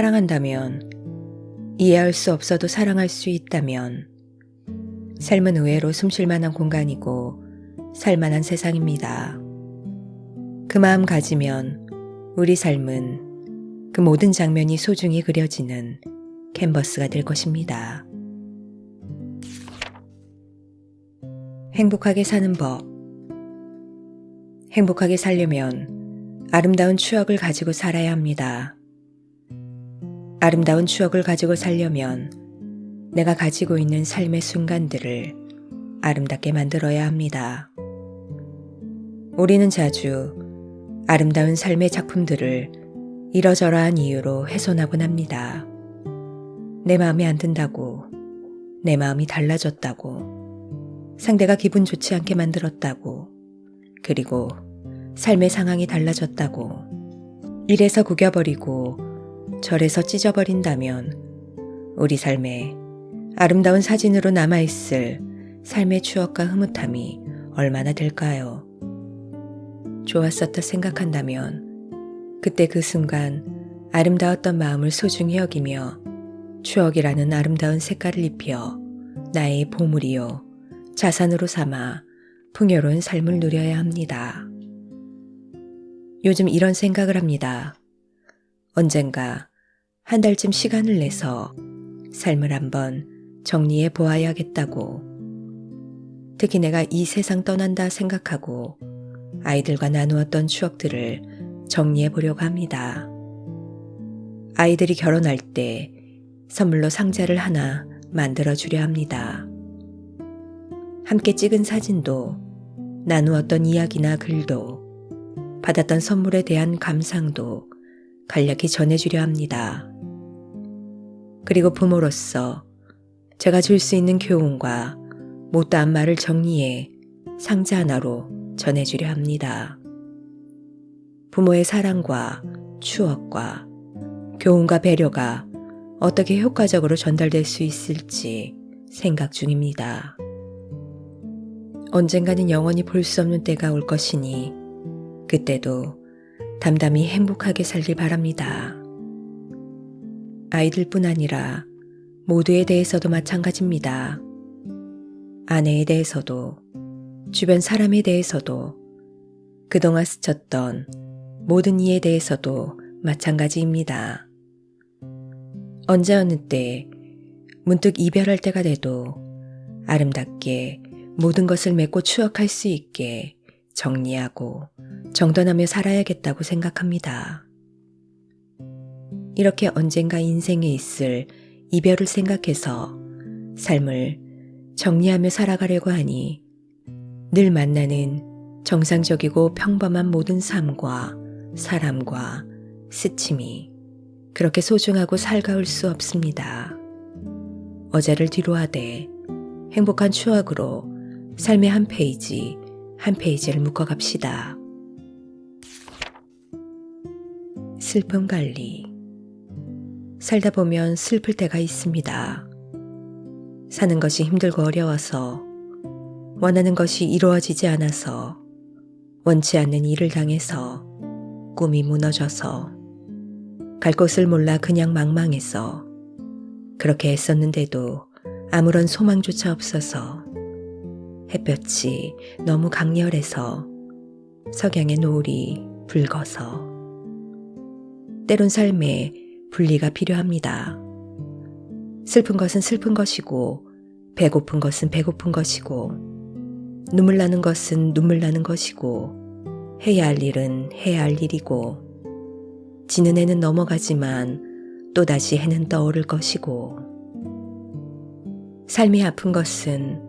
사랑한다면, 이해할 수 없어도 사랑할 수 있다면, 삶은 의외로 숨쉴 만한 공간이고 살만한 세상입니다. 그 마음 가지면 우리 삶은 그 모든 장면이 소중히 그려지는 캔버스가 될 것입니다. 행복하게 사는 법. 행복하게 살려면 아름다운 추억을 가지고 살아야 합니다. 아름다운 추억을 가지고 살려면 내가 가지고 있는 삶의 순간들을 아름답게 만들어야 합니다. 우리는 자주 아름다운 삶의 작품들을 이러저러한 이유로 훼손하곤 합니다. 내 마음에 안 든다고, 내 마음이 달라졌다고, 상대가 기분 좋지 않게 만들었다고, 그리고 삶의 상황이 달라졌다고, 이래서 구겨버리고 저래서 찢어버린다면 우리 삶에 아름다운 사진으로 남아있을 삶의 추억과 흐뭇함이 얼마나 될까요? 좋았었다 생각한다면 그때 그 순간 아름다웠던 마음을 소중히 여기며 추억이라는 아름다운 색깔을 입혀 나의 보물이요 자산으로 삼아 풍요로운 삶을 누려야 합니다. 요즘 이런 생각을 합니다. 언젠가 한 달쯤 시간을 내서 삶을 한번 정리해 보아야겠다고. 특히 내가 이 세상 떠난다 생각하고 아이들과 나누었던 추억들을 정리해 보려고 합니다. 아이들이 결혼할 때 선물로 상자를 하나 만들어 주려 합니다. 함께 찍은 사진도, 나누었던 이야기나 글도, 받았던 선물에 대한 감상도 간략히 전해주려 합니다. 그리고 부모로서 제가 줄 수 있는 교훈과 못다한 말을 정리해 상자 하나로 전해주려 합니다. 부모의 사랑과 추억과 교훈과 배려가 어떻게 효과적으로 전달될 수 있을지 생각 중입니다. 언젠가는 영원히 볼 수 없는 때가 올 것이니 그때도 담담히 행복하게 살길 바랍니다. 아이들뿐 아니라 모두에 대해서도 마찬가지입니다. 아내에 대해서도, 주변 사람에 대해서도, 그동안 스쳤던 모든 이에 대해서도 마찬가지입니다. 언제 어느 때 문득 이별할 때가 돼도 아름답게 모든 것을 맺고 추억할 수 있게 정리하고 정돈하며 살아야겠다고 생각합니다. 이렇게 언젠가 인생에 있을 이별을 생각해서 삶을 정리하며 살아가려고 하니 늘 만나는 정상적이고 평범한 모든 삶과 사람과 스침이 그렇게 소중하고 살가울 수 없습니다. 어제를 뒤로하되 행복한 추억으로 삶의 한 페이지 한 페이지를 묶어갑시다. 슬픔 관리. 살다 보면 슬플 때가 있습니다. 사는 것이 힘들고 어려워서, 원하는 것이 이루어지지 않아서, 원치 않는 일을 당해서, 꿈이 무너져서, 갈 곳을 몰라 그냥 망망해서, 그렇게 애썼는데도 아무런 소망조차 없어서, 햇볕이 너무 강렬해서, 석양의 노을이 붉어서, 때론 삶에 분리가 필요합니다. 슬픈 것은 슬픈 것이고, 배고픈 것은 배고픈 것이고, 눈물 나는 것은 눈물 나는 것이고, 해야 할 일은 해야 할 일이고, 지는 해는 넘어가지만 또다시 해는 떠오를 것이고, 삶이 아픈 것은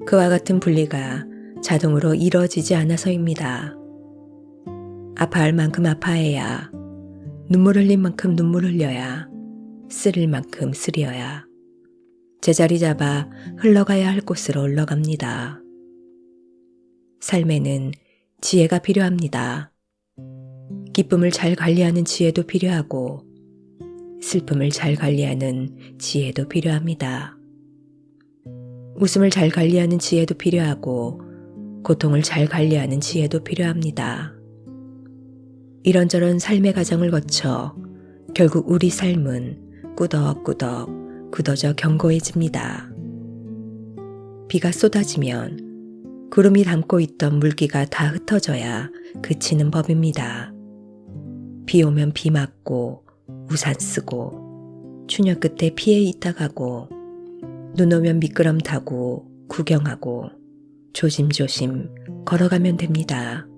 그와 같은 분리가 자동으로 이루어지지 않아서입니다. 아파할 만큼 아파해야, 눈물 흘릴 만큼 눈물 흘려야, 쓰릴 만큼 쓰려야, 제자리 잡아 흘러가야 할 곳으로 흘러갑니다. 삶에는 지혜가 필요합니다. 기쁨을 잘 관리하는 지혜도 필요하고, 슬픔을 잘 관리하는 지혜도 필요합니다. 웃음을 잘 관리하는 지혜도 필요하고, 고통을 잘 관리하는 지혜도 필요합니다. 이런저런 삶의 과정을 거쳐 결국 우리 삶은 꾸덕꾸덕 굳어져 견고해집니다. 비가 쏟아지면 구름이 담고 있던 물기가 다 흩어져야 그치는 법입니다. 비 오면 비 맞고 우산 쓰고 추녀 끝에 피해 있다 가고 눈 오면 미끄럼 타고 구경하고 조심조심 걸어가면 됩니다.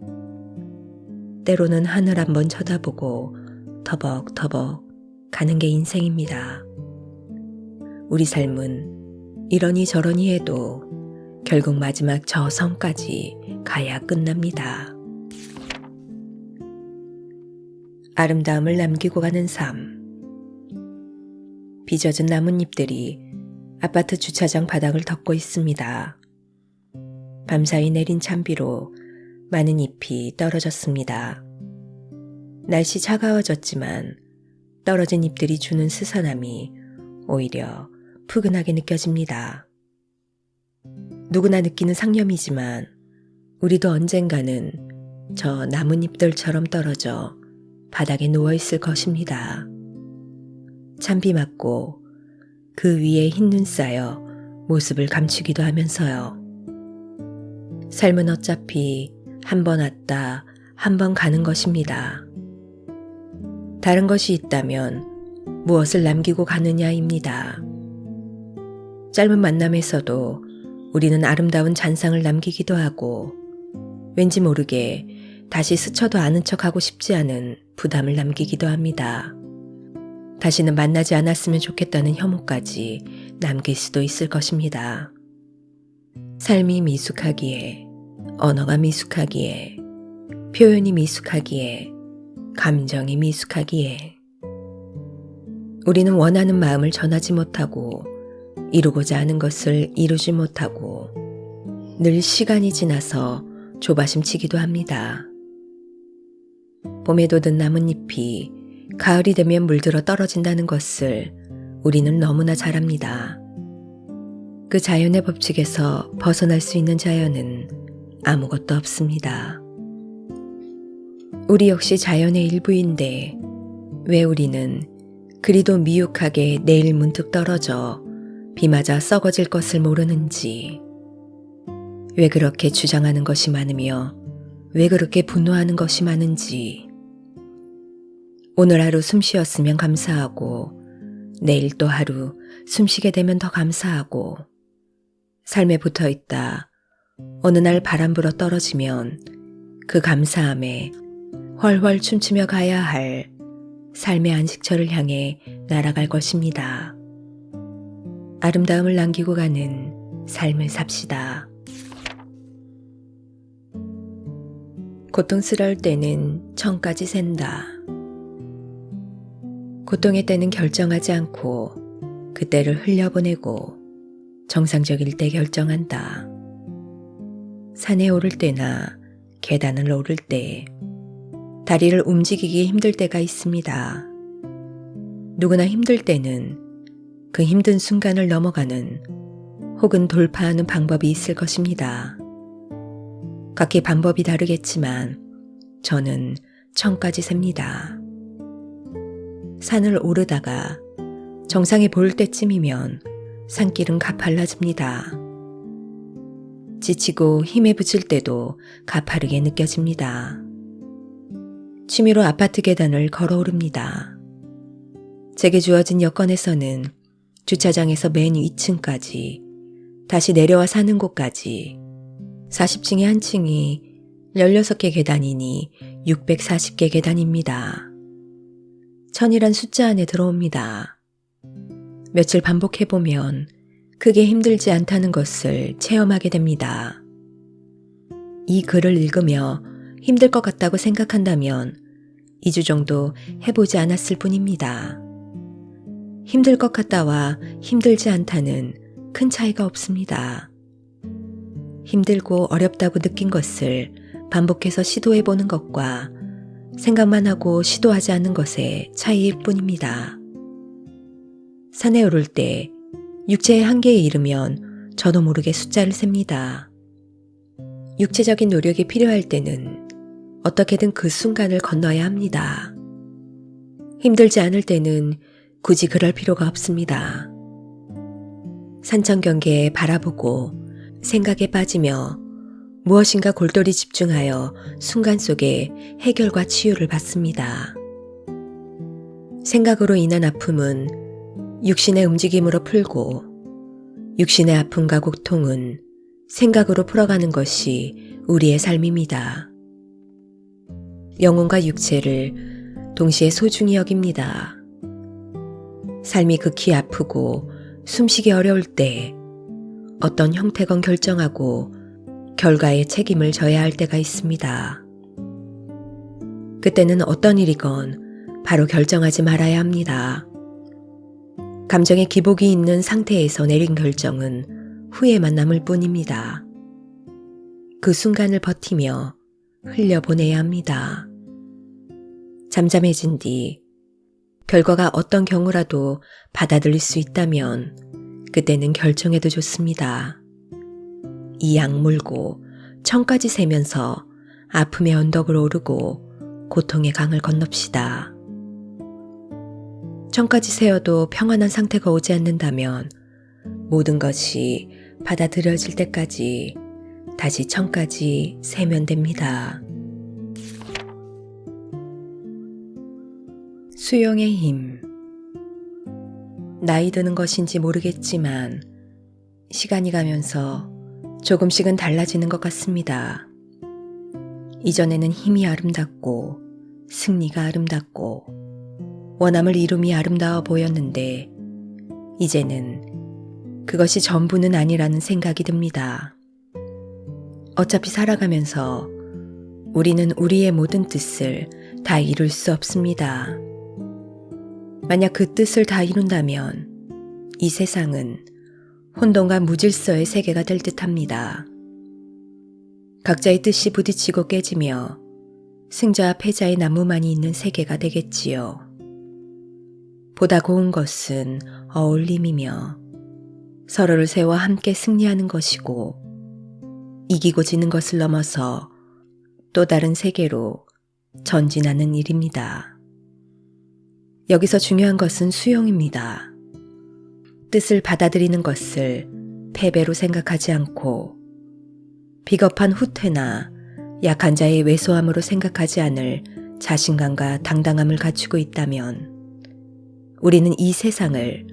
때로는 하늘 한번 쳐다보고 터벅터벅 가는 게 인생입니다. 우리 삶은 이러니 저러니 해도 결국 마지막 저 섬까지 가야 끝납니다. 아름다움을 남기고 가는 삶. 비 젖은 나뭇잎들이 아파트 주차장 바닥을 덮고 있습니다. 밤사이 내린 찬비로 많은 잎이 떨어졌습니다. 날씨 차가워졌지만 떨어진 잎들이 주는 스산함이 오히려 푸근하게 느껴집니다. 누구나 느끼는 상념이지만 우리도 언젠가는 저 나뭇잎들처럼 떨어져 바닥에 누워있을 것입니다. 찬비 맞고 그 위에 흰 눈 쌓여 모습을 감추기도 하면서요. 삶은 어차피 한 번 왔다 한 번 가는 것입니다. 다른 것이 있다면 무엇을 남기고 가느냐입니다. 짧은 만남에서도 우리는 아름다운 잔상을 남기기도 하고 왠지 모르게 다시 스쳐도 아는 척하고 싶지 않은 부담을 남기기도 합니다. 다시는 만나지 않았으면 좋겠다는 혐오까지 남길 수도 있을 것입니다. 삶이 미숙하기에, 언어가 미숙하기에, 표현이 미숙하기에, 감정이 미숙하기에 우리는 원하는 마음을 전하지 못하고 이루고자 하는 것을 이루지 못하고 늘 시간이 지나서 조바심치기도 합니다. 봄에 돋은 나뭇잎이 가을이 되면 물들어 떨어진다는 것을 우리는 너무나 잘 압니다. 그 자연의 법칙에서 벗어날 수 있는 자연은 아무것도 없습니다. 우리 역시 자연의 일부인데 왜 우리는 그리도 미혹하게 내일 문득 떨어져 비 맞아 썩어질 것을 모르는지, 왜 그렇게 주장하는 것이 많으며 왜 그렇게 분노하는 것이 많은지, 오늘 하루 숨 쉬었으면 감사하고 내일 또 하루 숨쉬게 되면 더 감사하고 삶에 붙어있다 어느 날 바람 불어 떨어지면 그 감사함에 훨훨 춤추며 가야 할 삶의 안식처를 향해 날아갈 것입니다. 아름다움을 남기고 가는 삶을 삽시다. 고통스러울 때는 천까지 샌다. 고통의 때는 결정하지 않고 그때를 흘려보내고 정상적일 때 결정한다. 산에 오를 때나 계단을 오를 때 다리를 움직이기 힘들 때가 있습니다. 누구나 힘들 때는 그 힘든 순간을 넘어가는 혹은 돌파하는 방법이 있을 것입니다. 각기 방법이 다르겠지만 저는 천까지 셉니다. 산을 오르다가 정상에 보일 때쯤이면 산길은 가팔라집니다. 지치고 힘에 부칠 때도 가파르게 느껴집니다. 취미로 아파트 계단을 걸어 오릅니다. 제게 주어진 여건에서는 주차장에서 맨 2층까지 다시 내려와 사는 곳까지 40층의 한 층이 16개 계단이니 640개 계단입니다. 1000이란 숫자 안에 들어옵니다. 며칠 반복해보면 크게 힘들지 않다는 것을 체험하게 됩니다. 이 글을 읽으며 힘들 것 같다고 생각한다면 2주 정도 해보지 않았을 뿐입니다. 힘들 것 같다와 힘들지 않다는 큰 차이가 없습니다. 힘들고 어렵다고 느낀 것을 반복해서 시도해보는 것과 생각만 하고 시도하지 않는 것의 차이일 뿐입니다. 산에 오를 때 육체의 한계에 이르면 저도 모르게 숫자를 셉니다. 육체적인 노력이 필요할 때는 어떻게든 그 순간을 건너야 합니다. 힘들지 않을 때는 굳이 그럴 필요가 없습니다. 산천 경계에 바라보고 생각에 빠지며 무엇인가 골똘히 집중하여 순간 속에 해결과 치유를 받습니다. 생각으로 인한 아픔은 육신의 움직임으로 풀고 육신의 아픔과 고통은 생각으로 풀어가는 것이 우리의 삶입니다. 영혼과 육체를 동시에 소중히 여깁니다. 삶이 극히 아프고 숨쉬기 어려울 때 어떤 형태건 결정하고 결과에 책임을 져야 할 때가 있습니다. 그때는 어떤 일이건 바로 결정하지 말아야 합니다. 감정의 기복이 있는 상태에서 내린 결정은 후회만 남을 뿐입니다. 그 순간을 버티며 흘려보내야 합니다. 잠잠해진 뒤 결과가 어떤 경우라도 받아들일 수 있다면 그때는 결정해도 좋습니다. 이 악물고 천까지 세면서 아픔의 언덕을 오르고 고통의 강을 건넙시다. 천까지 세어도 평안한 상태가 오지 않는다면 모든 것이 받아들여질 때까지 다시 천까지 세면 됩니다. 수용의 힘. 나이 드는 것인지 모르겠지만 시간이 가면서 조금씩은 달라지는 것 같습니다. 이전에는 힘이 아름답고 승리가 아름답고 원함을 이룸이 아름다워 보였는데 이제는 그것이 전부는 아니라는 생각이 듭니다. 어차피 살아가면서 우리는 우리의 모든 뜻을 다 이룰 수 없습니다. 만약 그 뜻을 다 이룬다면 이 세상은 혼돈과 무질서의 세계가 될 듯합니다. 각자의 뜻이 부딪히고 깨지며 승자와 패자의 난무만이 있는 세계가 되겠지요. 보다 고운 것은 어울림이며 서로를 세워 함께 승리하는 것이고 이기고 지는 것을 넘어서 또 다른 세계로 전진하는 일입니다. 여기서 중요한 것은 수용입니다. 뜻을 받아들이는 것을 패배로 생각하지 않고 비겁한 후퇴나 약한 자의 왜소함으로 생각하지 않을 자신감과 당당함을 갖추고 있다면 우리는 이 세상을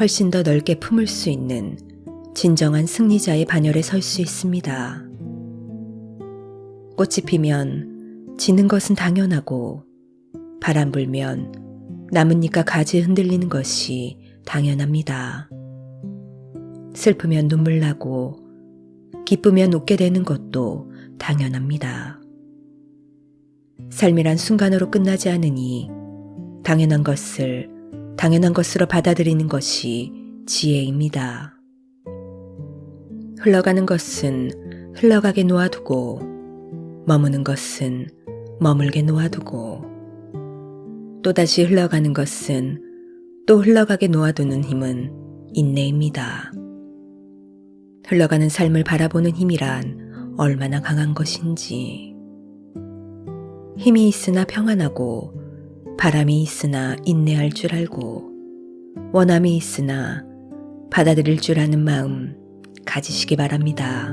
훨씬 더 넓게 품을 수 있는 진정한 승리자의 반열에 설 수 있습니다. 꽃이 피면 지는 것은 당연하고 바람 불면 나뭇잎과 가지 흔들리는 것이 당연합니다. 슬프면 눈물 나고 기쁘면 웃게 되는 것도 당연합니다. 삶이란 순간으로 끝나지 않으니 당연한 것을 당연한 것으로 받아들이는 것이 지혜입니다. 흘러가는 것은 흘러가게 놓아두고 머무는 것은 머물게 놓아두고 또다시 흘러가는 것은 또 흘러가게 놓아두는 힘은 인내입니다. 흘러가는 삶을 바라보는 힘이란 얼마나 강한 것인지. 힘이 있으나 평안하고 바람이 있으나 인내할 줄 알고 원함이 있으나 받아들일 줄 아는 마음 가지시기 바랍니다.